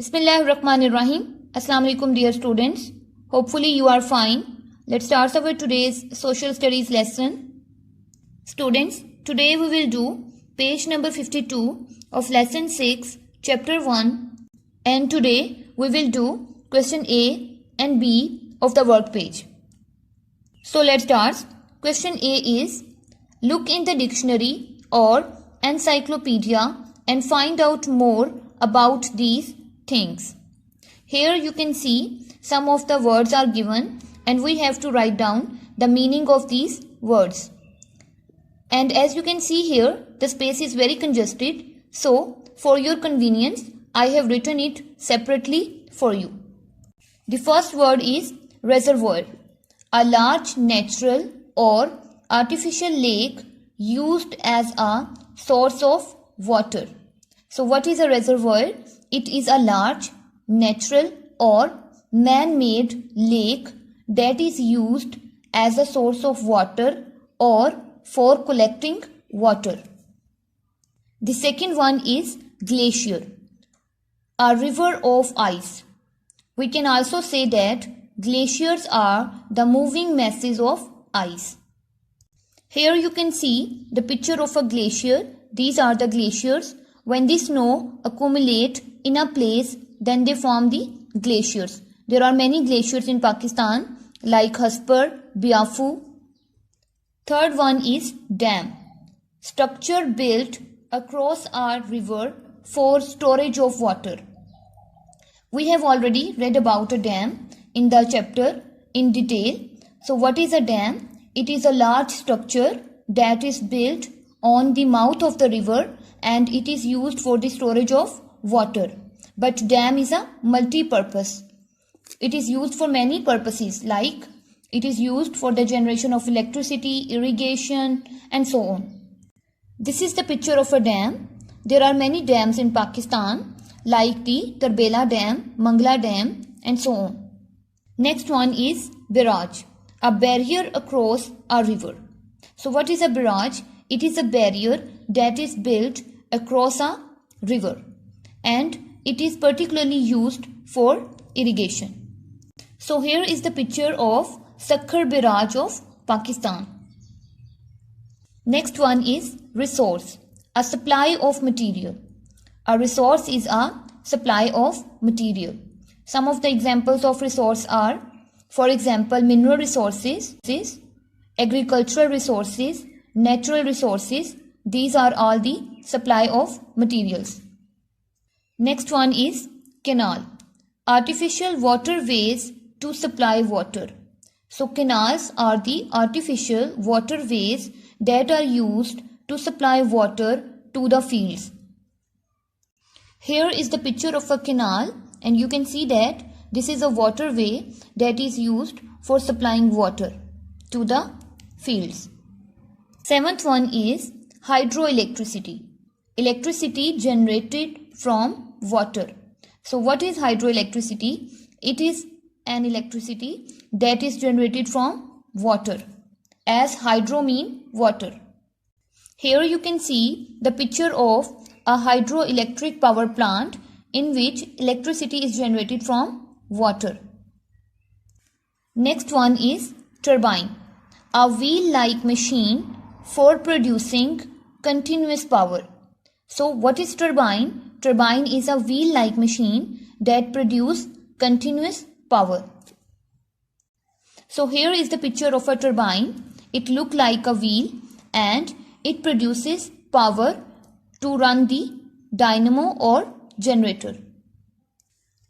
Bismillahirrahmanirrahim. Assalamu alaikum dear students. Hopefully you are fine. Let's start our today's social studies lesson. Students, today we will do page number 52 of lesson 6 chapter 1, and today we will do question A and B of the work page. So let's start. Question A is, look in the dictionary or encyclopedia and find out more about these things. Here you can see some of the words are given and we have to write down the meaning of these words. And as you can see here, the space is very congested. So for your convenience, I have written it separately for you. The first word is reservoir, a large natural or artificial lake used as a source of water. So what is a reservoir? It is a large, natural or man-made lake that is used as a source of water or for collecting water. The second one is glacier, a river of ice. We can also say that glaciers are the moving masses of ice. Here you can see the picture of a glacier. These are the glaciers. When the snow accumulate in a place, then they form the glaciers. There are many glaciers in Pakistan like Hasper, Biafu. Third one is dam, structure built across a river for storage of water. We have already read about a dam in the chapter in detail. So what is a dam? It is a large structure that is built on the mouth of the river and it is used for the storage of water. But dam is a multi-purpose. It is used for many purposes, like it is used for the generation of electricity, irrigation and so on. This is the picture of a dam. There are many dams in Pakistan like the Tarbela Dam, Mangla Dam and so on. Next one is barrage, a barrier across a river. So what is a barrage? It is a barrier that is built across a river and it is particularly used for irrigation. So here is the picture of Sakhar Barrage of Pakistan. Next one is resource, a supply of material. A resource is a supply of material. Some of the examples of resource are, for example, mineral resources, agricultural resources, natural resources. These are all the supply of materials. Next one is canal, artificial waterways to supply water. So canals are the artificial waterways that are used to supply water to the fields. Here is the picture of a canal and you can see that this is a waterway that is used for supplying water to the fields. Seventh one is hydroelectricity, electricity generated from water. So what is hydroelectricity? It is an electricity that is generated from water, as hydro mean water. Here you can see the picture of a hydroelectric power plant in which electricity is generated from water. Next one is turbine, a wheel-like machine for producing continuous power. So what is turbine? Turbine is a wheel-like machine that produces continuous power. So here is the picture of a turbine. It looks like a wheel and it produces power to run the dynamo or generator.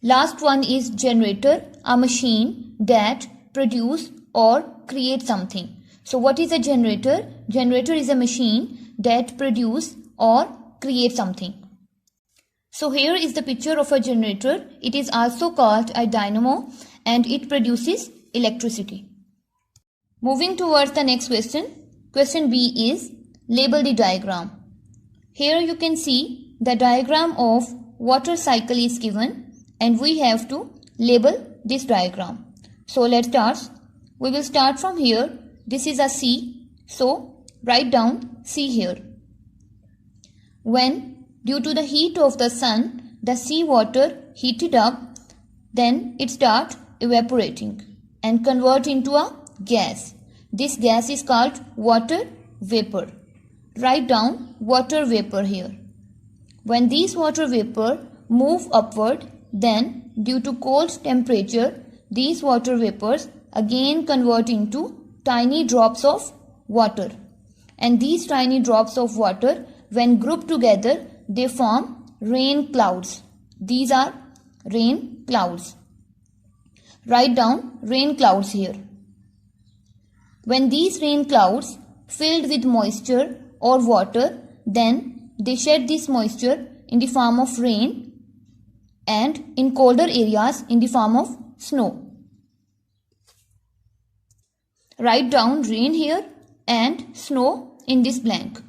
Last one is generator, a machine that produces or creates something. So what is a generator? Generator is a machine that produces or creates something. So here is the picture of a generator. It is also called a dynamo and it produces electricity. Moving towards the next question. Question B is, label the diagram. Here you can see the diagram of water cycle is given and we have to label this diagram. So let's start. We will start from here. This is a sea. So write down sea here. When due to the heat of the sun, the sea water heated up, then it starts evaporating and convert into a gas. This gas is called water vapor. Write down water vapor here. When these water vapor move upward, then due to cold temperature, these water vapors again convert into tiny drops of water. And these tiny drops of water, when grouped together, they form rain clouds. These are rain clouds. Write down rain clouds here. When these rain clouds filled with moisture or water, then they shed this moisture in the form of rain and in colder areas in the form of snow. Write down rain here and snow in this blank.